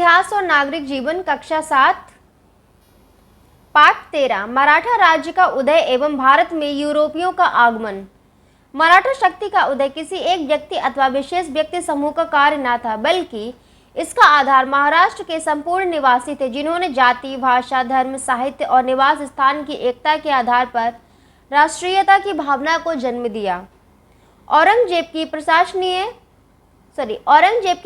इतिहास और नागरिक जीवन कक्षा 7 पाठ 13 मराठा राज्य का उदय एवं भारत में यूरोपियों का आगमन। मराठा शक्ति का उदय किसी एक व्यक्ति अथवा विशेष व्यक्ति समूह का कार्य न था, बल्कि इसका आधार महाराष्ट्र के संपूर्ण निवासी थे, जिन्होंने जाति, भाषा, धर्म, साहित्य और निवास स्थान की एकता के आधार पर राष्ट्रीयता की भावना को जन्म दिया। औरंगजेब की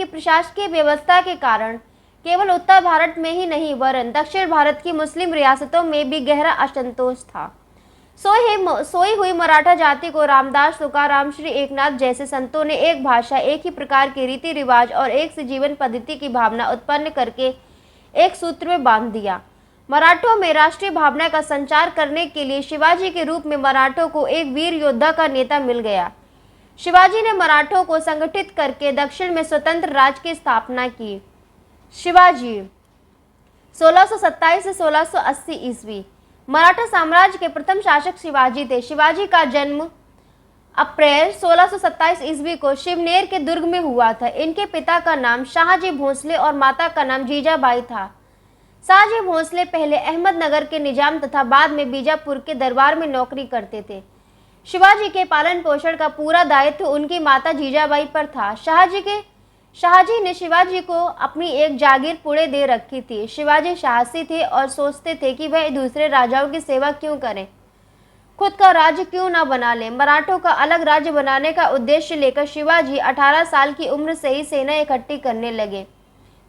प्रशासकीय व्यवस्था के कारण केवल उत्तर भारत में ही नहीं वरन दक्षिण भारत की मुस्लिम रियासतों में भी गहरा असंतोष था। सोई हुई मराठा जाति को रामदास, तुकाराम, श्री एकनाथ जैसे संतों ने एक भाषा, एक ही प्रकार के रीति रिवाज और एक सी जीवन पद्धति की भावना उत्पन्न करके एक सूत्र में बांध दिया। मराठों में राष्ट्रीय भावना का संचार करने के लिए शिवाजी के रूप में मराठों को एक वीर योद्धा का नेता मिल गया। शिवाजी ने मराठों को संगठित करके दक्षिण में स्वतंत्र राज्य की स्थापना की। शिवाजी 1627 से 1680 ईस्वी मराठा साम्राज्य के प्रथम शासक शिवाजी थे। शिवाजी का जन्म अप्रैल 1627 ईस्वी को शिवनेर के दुर्ग में हुआ था। इनके पिता का नाम शाहजी भोसले और माता का नाम जीजाबाई था। शाहजी भोसले पहले अहमदनगर के निजाम तथा बाद में बीजापुर के दरबार में नौकरी करते थे। शिवाजी के पालन पोषण का पूरा दायित्व उनकी माता जीजाबाई पर था। शाहजी ने शिवाजी को अपनी एक जागीर पुणे दे रखी थी। शिवाजी साहसी थे और सोचते थे कि वह दूसरे राजाओं की सेवा क्यों करें, खुद का राज्य क्यों न बना लें। मराठों का अलग राज्य बनाने का उद्देश्य लेकर शिवाजी 18 साल की उम्र से ही सेना इकट्ठी करने लगे।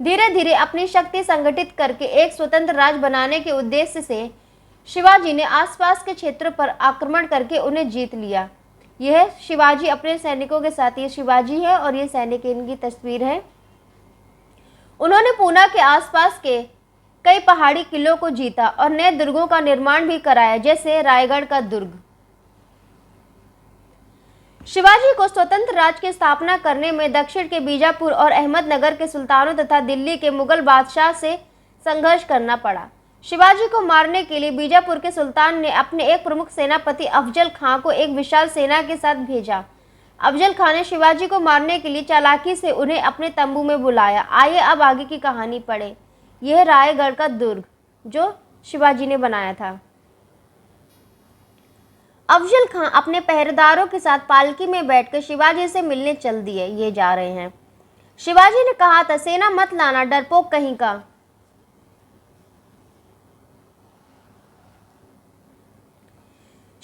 धीरे धीरे अपनी शक्ति संगठित करके एक स्वतंत्र राज्य बनाने के उद्देश्य से शिवाजी ने आसपास के क्षेत्रों पर आक्रमण करके उन्हें जीत लिया। यह शिवाजी अपने सैनिकों के साथ, ये शिवाजी है और ये सैनिक, इनकी तस्वीर है। उन्होंने पूना के आसपास के कई पहाड़ी किलों को जीता और नए दुर्गों का निर्माण भी कराया, जैसे रायगढ़ का दुर्ग। शिवाजी को स्वतंत्र राज्य की स्थापना करने में दक्षिण के बीजापुर और अहमदनगर के सुल्तानों तथा दिल्ली के मुगल बादशाह से संघर्ष करना पड़ा। शिवाजी को मारने के लिए बीजापुर के सुल्तान ने अपने एक प्रमुख सेनापति अफजल खां को एक विशाल सेना के साथ भेजा। अफजल खां ने शिवाजी को मारने के लिए चालाकी से उन्हें अपने तंबू में बुलाया। आइए अब आगे की कहानी पढ़ें। यह रायगढ़ का दुर्ग जो शिवाजी ने बनाया था। अफजल खां अपने पहरेदारों के साथ पालकी में बैठकर शिवाजी से मिलने चल दिए। ये जा रहे हैं। शिवाजी ने कहा था, सेना मत लाना, डरपोक कहीं का।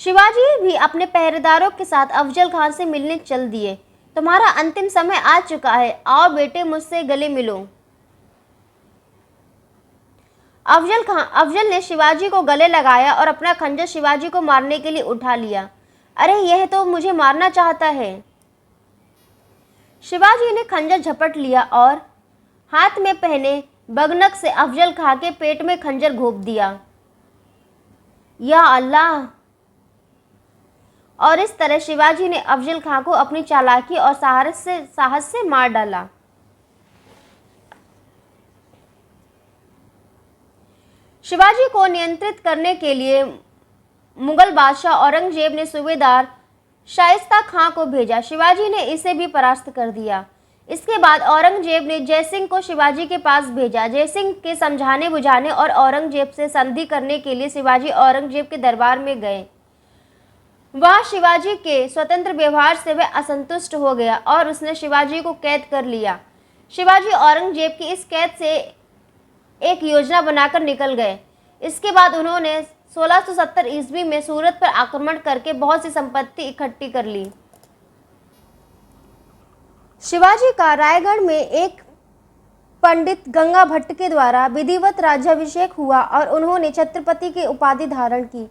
शिवाजी भी अपने पहरेदारों के साथ अफजल खान से मिलने चल दिए। तुम्हारा अंतिम समय आ चुका है, आओ बेटे मुझसे गले मिलो। अफजल ने शिवाजी को गले लगाया और अपना खंजर शिवाजी को मारने के लिए उठा लिया। अरे यह तो मुझे मारना चाहता है। शिवाजी ने खंजर झपट लिया और हाथ में पहने बगनक से अफजल खां के पेट में खंजर घोंप दिया। या अल्लाह! और इस तरह शिवाजी ने अफजल खां को अपनी चालाकी और साहस से मार डाला। शिवाजी को नियंत्रित करने के लिए मुगल बादशाह औरंगजेब ने सूबेदार शाइस्ता खां को भेजा। शिवाजी ने इसे भी परास्त कर दिया। इसके बाद औरंगजेब ने जयसिंह को शिवाजी के पास भेजा। जयसिंह के समझाने बुझाने और औरंगजेब से संधि करने के लिए शिवाजी औरंगजेब के दरबार में गए। वह शिवाजी के स्वतंत्र व्यवहार से वह असंतुष्ट हो गया और उसने शिवाजी को कैद कर लिया। शिवाजी औरंगजेब की इस कैद से एक योजना बनाकर निकल गए। इसके बाद उन्होंने 1670 ईस्वी में सूरत पर आक्रमण करके बहुत सी संपत्ति इकट्ठी कर ली। शिवाजी का रायगढ़ में एक पंडित गंगा भट्ट के द्वारा विधिवत राज्याभिषेक हुआ और उन्होंने छत्रपति की उपाधि धारण की।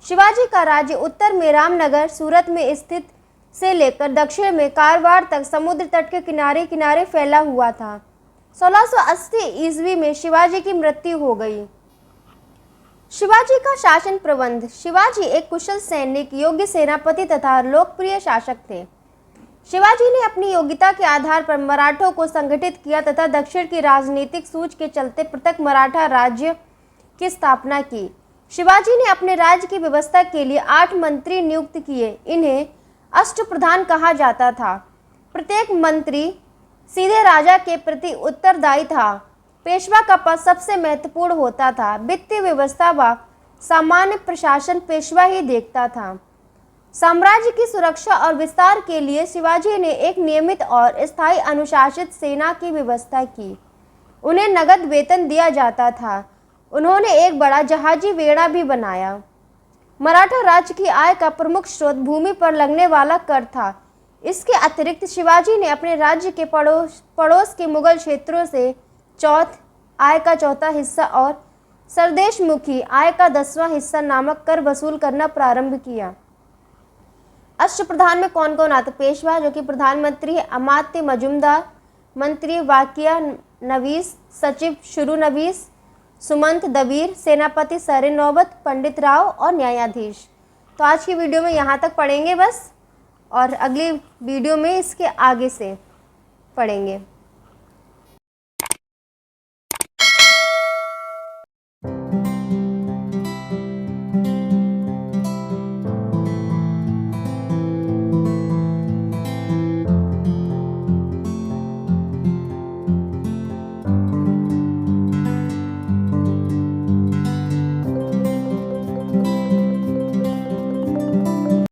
शिवाजी का राज्य उत्तर में रामनगर, सूरत में स्थित से लेकर दक्षिण में कारवार तक समुद्र तट के किनारे किनारे फैला हुआ था। 1680 ईस्वी में शिवाजी की मृत्यु हो गई। शिवाजी का शासन प्रबंध। शिवाजी एक कुशल सैनिक, योग्य सेनापति तथा लोकप्रिय शासक थे। शिवाजी ने अपनी योग्यता के आधार पर मराठों को संगठित किया तथा दक्षिण की राजनीतिक सूझ के चलते पृथक मराठा राज्य की स्थापना की। शिवाजी ने अपने राज्य की व्यवस्था के लिए 8 मंत्री नियुक्त किए। इन्हें अष्टप्रधान कहा जाता था। प्रत्येक मंत्री सीधे राजा के प्रति उत्तरदायी था। पेशवा का पद सबसे महत्वपूर्ण होता था। वित्तीय व्यवस्था व सामान्य प्रशासन पेशवा ही देखता था। साम्राज्य की सुरक्षा और विस्तार के लिए शिवाजी ने एक नियमित और स्थायी अनुशासित सेना की व्यवस्था की। उन्हें नगद वेतन दिया जाता था। उन्होंने एक बड़ा जहाजी बेड़ा भी बनाया। मराठा राज्य की आय का प्रमुख स्रोत भूमि पर लगने वाला कर था। इसके अतिरिक्त शिवाजी ने अपने राज्य के पड़ोस के मुगल क्षेत्रों से आय का चौथा हिस्सा और सरदेशमुखी आय का 10वां हिस्सा नामक कर वसूल करना प्रारंभ किया। अष्टप्रधान में कौन कौन आता? पेशवा जो कि प्रधानमंत्री है, अमात्य मजुमदार, मंत्री वाकिया नवीस, सचिव शुरू नवीस, सुमंत दबीर, सेनापति सरे नौबत, पंडित राव और न्यायाधीश। तो आज की वीडियो में यहाँ तक पढ़ेंगे बस, और अगली वीडियो में इसके आगे से पढ़ेंगे।